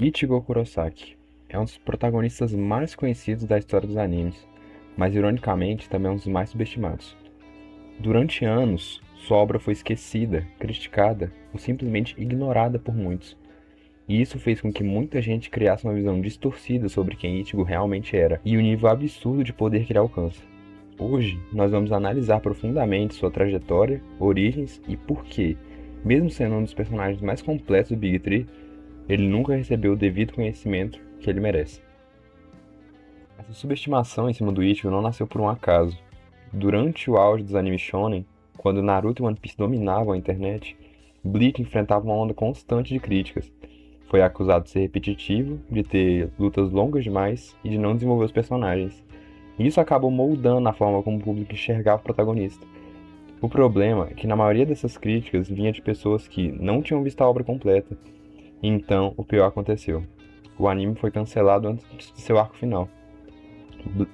Ichigo Kurosaki é um dos protagonistas mais conhecidos da história dos animes, mas ironicamente também é um dos mais subestimados. Durante anos, sua obra foi esquecida, criticada ou simplesmente ignorada por muitos, e isso fez com que muita gente criasse uma visão distorcida sobre quem Ichigo realmente era e o nível absurdo de poder que ele alcança. Hoje, nós vamos analisar profundamente sua trajetória, origens e por que, mesmo sendo um dos personagens mais completos do Big Three, ele nunca recebeu o devido conhecimento que ele merece. Essa subestimação em cima do Ichigo não nasceu por um acaso. Durante o auge dos animes shonen, quando Naruto e One Piece dominavam a internet, Bleach enfrentava uma onda constante de críticas. Foi acusado de ser repetitivo, de ter lutas longas demais e de não desenvolver os personagens. E isso acabou moldando a forma como o público enxergava o protagonista. O problema é que na maioria dessas críticas vinha de pessoas que não tinham visto a obra completa. E então, o pior aconteceu. O anime foi cancelado antes de seu arco final.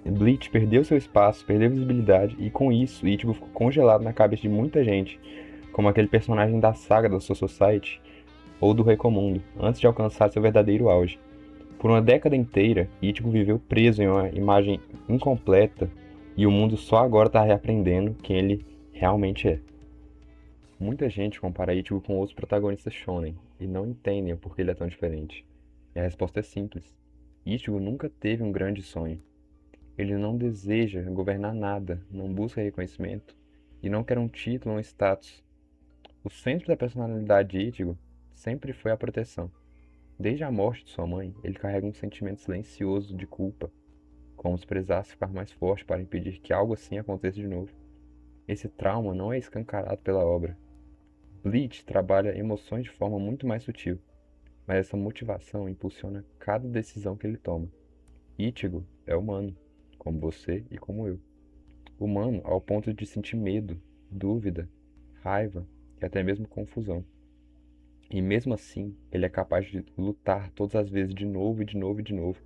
Bleach perdeu seu espaço, perdeu visibilidade e com isso Ichigo ficou congelado na cabeça de muita gente, como aquele personagem da saga da Soul Society ou do Recomundo, antes de alcançar seu verdadeiro auge. Por uma década inteira, Ichigo viveu preso em uma imagem incompleta e o mundo só agora está reaprendendo quem ele realmente é. Muita gente compara Ichigo com outros protagonistas shonen e não entendem o porquê ele é tão diferente. E a resposta é simples. Ichigo nunca teve um grande sonho. Ele não deseja governar nada, não busca reconhecimento e não quer um título ou um status. O centro da personalidade de Ichigo sempre foi a proteção. Desde a morte de sua mãe, ele carrega um sentimento silencioso de culpa, como se precisasse ficar mais forte para impedir que algo assim aconteça de novo. Esse trauma não é escancarado pela obra. Bleach trabalha emoções de forma muito mais sutil, mas essa motivação impulsiona cada decisão que ele toma. Ichigo é humano, como você e como eu. Humano ao ponto de sentir medo, dúvida, raiva e até mesmo confusão. E mesmo assim, ele é capaz de lutar todas as vezes de novo e de novo e de novo,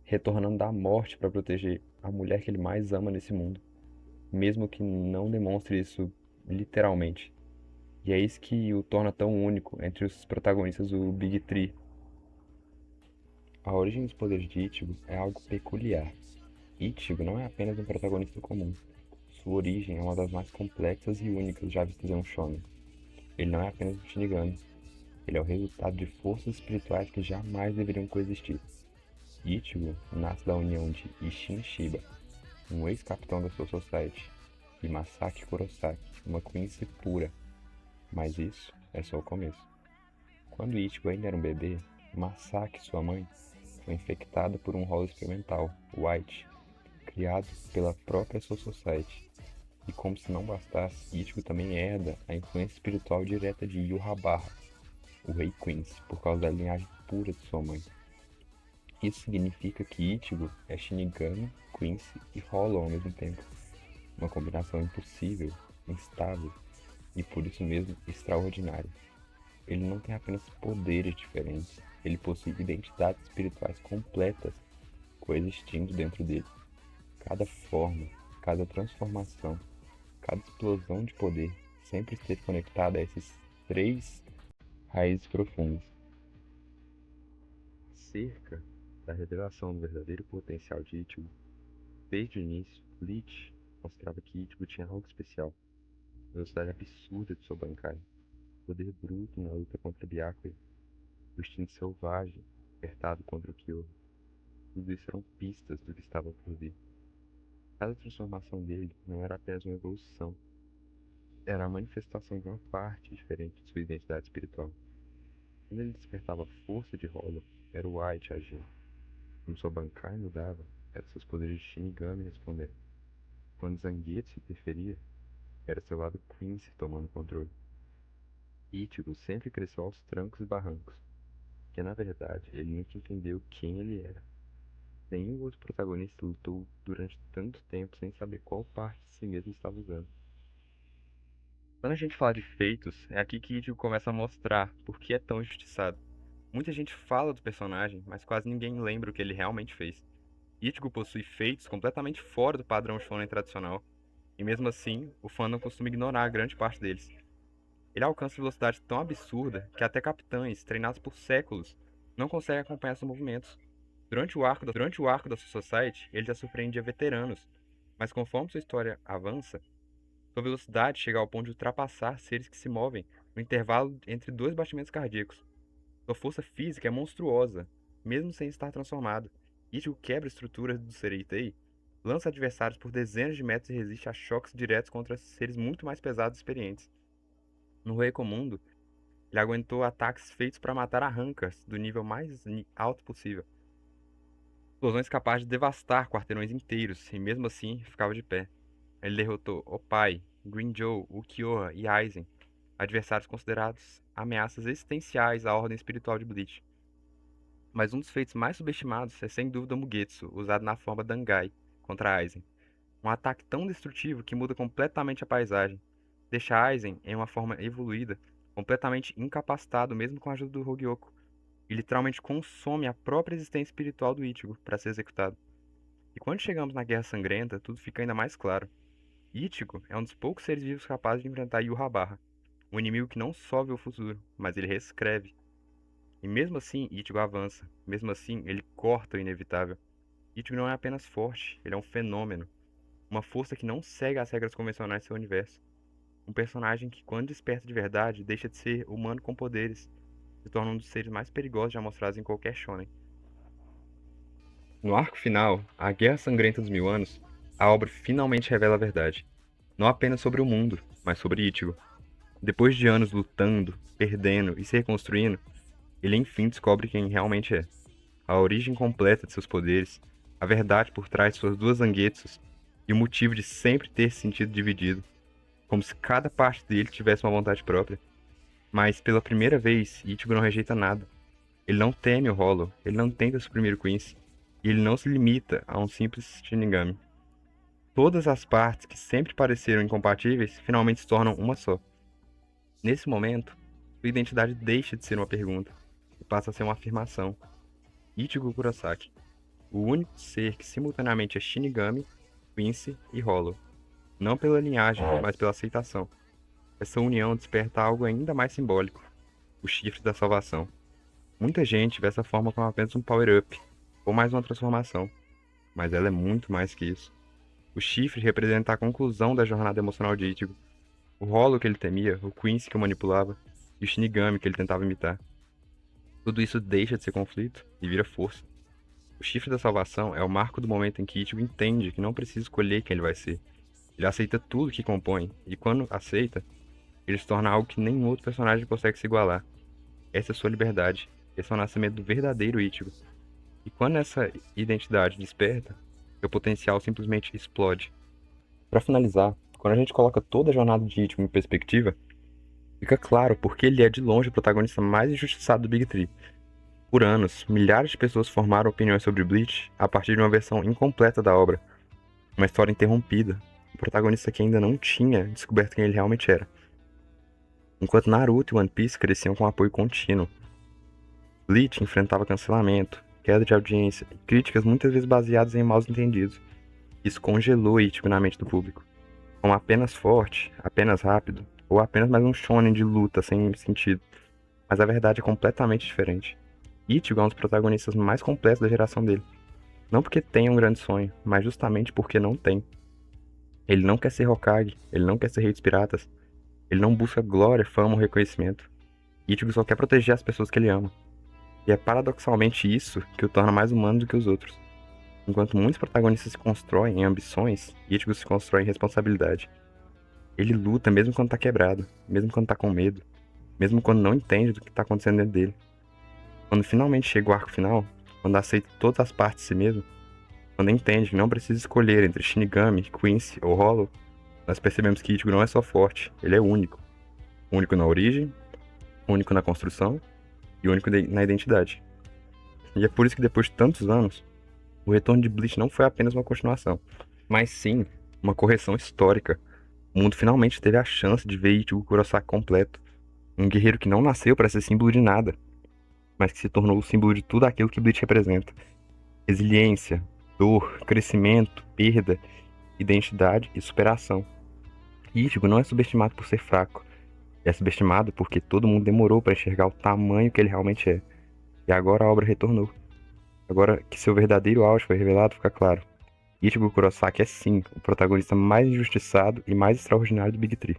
retornando da morte para proteger a mulher que ele mais ama nesse mundo, mesmo que não demonstre isso literalmente. E é isso que o torna tão único entre os protagonistas do Big Three. A origem dos poderes de Ichigo é algo peculiar. Ichigo não é apenas um protagonista comum. Sua origem é uma das mais complexas e únicas já vistas em um shonen. Ele não é apenas um Shinigami. Ele é o resultado de forças espirituais que jamais deveriam coexistir. Ichigo nasce da união de Isshin Shiba, um ex-capitão da Soul Society, e Masaki Kurosaki, uma Quincy pura. Mas isso é só o começo. Quando Ichigo ainda era um bebê, Masaki, sua mãe, foi infectada por um rolo experimental, White, criado pela própria Soul Society. E como se não bastasse, Ichigo também herda a influência espiritual direta de Yhwach, o rei Quincy, por causa da linhagem pura de sua mãe. Isso significa que Ichigo é Shinigami, Quincy e Hollow ao mesmo tempo. Uma combinação impossível, instável e por isso mesmo extraordinária. Ele não tem apenas poderes diferentes, ele possui identidades espirituais completas coexistindo dentro dele. Cada forma, cada transformação, cada explosão de poder sempre esteve conectada a esses três raízes profundas. Cerca da revelação do verdadeiro potencial de Ichigo, desde o início, Bleach mostrava que Ichigo tinha algo especial, velocidade absurda de sua Bankai, poder bruto na luta contra Byakuya, o instinto selvagem apertado contra o Kyoto. Tudo isso eram pistas do que estava por vir. Cada transformação dele não era apenas uma evolução, era a manifestação de uma parte diferente de sua identidade espiritual. Quando ele despertava a força de Hollow, era o White agindo. Quando sua Bankai mudava, eram seus poderes de Shinigami respondendo. Quando Zangetsu interferia, era seu lado Quincy tomando controle. Ichigo sempre cresceu aos trancos e barrancos, que na verdade ele nunca entendeu quem ele era. Nenhum outro protagonista lutou durante tanto tempo sem saber qual parte de si mesmo estava usando. Quando a gente fala de feitos, é aqui que Ichigo começa a mostrar por que é tão injustiçado. Muita gente fala do personagem, mas quase ninguém lembra o que ele realmente fez. Ichigo possui feitos completamente fora do padrão shonen tradicional, e mesmo assim, o fandom costuma ignorar grande parte deles. Ele alcança velocidade tão absurda que até capitães, treinados por séculos, não consegue acompanhar seus movimentos. Durante o arco da sua Society, ele já surpreendia veteranos, mas conforme sua história avança, sua velocidade chega ao ponto de ultrapassar seres que se movem no intervalo entre dois batimentos cardíacos. Sua força física é monstruosa, mesmo sem estar transformado. Ichigo quebra estruturas do Sereitei, lança adversários por dezenas de metros e resiste a choques diretos contra seres muito mais pesados e experientes. No Reiko Mundo, ele aguentou ataques feitos para matar arrancas do nível mais alto possível. Explosões capazes de devastar quarteirões inteiros, e mesmo assim ficava de pé. Ele derrotou Oppai, Green Joe, Ukiyoha e Aizen, adversários considerados ameaças existenciais à ordem espiritual de Bleach. Mas um dos feitos mais subestimados é sem dúvida o Mugetsu, usado na forma Dangai, contra Aizen. Um ataque tão destrutivo que muda completamente a paisagem. Deixa Aizen, em uma forma evoluída, completamente incapacitado mesmo com a ajuda do Hogyoku, e literalmente consome a própria existência espiritual do Ichigo para ser executado. E quando chegamos na Guerra Sangrenta, tudo fica ainda mais claro. Ichigo é um dos poucos seres vivos capazes de enfrentar Yhwach, um inimigo que não só vê o futuro, mas ele reescreve. E mesmo assim, Ichigo avança. Mesmo assim, ele corta o inevitável. Ichigo não é apenas forte, ele é um fenômeno. Uma força que não segue as regras convencionais do seu universo. Um personagem que, quando desperta de verdade, deixa de ser humano com poderes. Se torna um dos seres mais perigosos já mostrados em qualquer shonen. No arco final, A Guerra Sangrenta dos Mil Anos, a obra finalmente revela a verdade. Não apenas sobre o mundo, mas sobre Ichigo. Depois de anos lutando, perdendo e se reconstruindo, ele enfim descobre quem realmente é. A origem completa de seus poderes, a verdade por trás de suas duas Zangetsus e o motivo de sempre ter se sentido dividido, como se cada parte dele tivesse uma vontade própria. Mas pela primeira vez, Ichigo não rejeita nada. Ele não teme o Hollow, ele não tenta suprimir o Quincy, e ele não se limita a um simples Shinigami. Todas as partes que sempre pareceram incompatíveis finalmente se tornam uma só. Nesse momento, sua identidade deixa de ser uma pergunta e passa a ser uma afirmação. Ichigo Kurosaki, o único ser que simultaneamente é Shinigami, Quincy e Hollow. Não pela linhagem, mas pela aceitação. Essa união desperta algo ainda mais simbólico, o chifre da salvação. Muita gente vê essa forma como apenas um power-up, ou mais uma transformação, mas ela é muito mais que isso. O chifre representa a conclusão da jornada emocional de Ichigo. O Hollow que ele temia, o Quincy que o manipulava, e o Shinigami que ele tentava imitar. Tudo isso deixa de ser conflito e vira força. O chifre da salvação é o marco do momento em que Ichigo entende que não precisa escolher quem ele vai ser. Ele aceita tudo que compõe, e quando aceita, ele se torna algo que nenhum outro personagem consegue se igualar. Essa é a sua liberdade. Esse é o nascimento do verdadeiro Ichigo. E quando essa identidade desperta, seu potencial simplesmente explode. Para finalizar, quando a gente coloca toda a jornada de Ichigo em perspectiva, fica claro porque ele é de longe o protagonista mais injustiçado do Big Three. Por anos, milhares de pessoas formaram opiniões sobre Bleach a partir de uma versão incompleta da obra, uma história interrompida, um protagonista que ainda não tinha descoberto quem ele realmente era. Enquanto Naruto e One Piece cresciam com apoio contínuo, Bleach enfrentava cancelamento, queda de audiência e críticas muitas vezes baseadas em maus entendidos. Isso congelou Ichigo na mente do público, como apenas forte, apenas rápido, ou apenas mais um shonen de luta sem sentido. Mas a verdade é completamente diferente. Ichigo é um dos protagonistas mais completos da geração dele. Não porque tenha um grande sonho, mas justamente porque não tem. Ele não quer ser Hokage, ele não quer ser rei dos piratas, ele não busca glória, fama ou reconhecimento. Ichigo só quer proteger as pessoas que ele ama. E é paradoxalmente isso que o torna mais humano do que os outros. Enquanto muitos protagonistas se constroem em ambições, Ichigo se constrói em responsabilidade. Ele luta mesmo quando tá quebrado, mesmo quando tá com medo, mesmo quando não entende do que tá acontecendo dentro dele. Quando finalmente chega o arco final, quando aceita todas as partes de si mesmo, quando entende que não precisa escolher entre Shinigami, Quincy ou Hollow, nós percebemos que Ichigo não é só forte, ele é único. Único na origem, único na construção e único na identidade. E é por isso que depois de tantos anos, o retorno de Bleach não foi apenas uma continuação, mas sim uma correção histórica. O mundo finalmente teve a chance de ver Ichigo Kurosaki completo, um guerreiro que não nasceu para ser símbolo de nada, mas que se tornou o símbolo de tudo aquilo que Bleach representa. Resiliência, dor, crescimento, perda, identidade e superação. Ichigo não é subestimado por ser fraco, é subestimado porque todo mundo demorou para enxergar o tamanho que ele realmente é. E agora a obra retornou. Agora que seu verdadeiro auge foi revelado, fica claro. Ichigo Kurosaki é sim o protagonista mais injustiçado e mais extraordinário do Big Tree.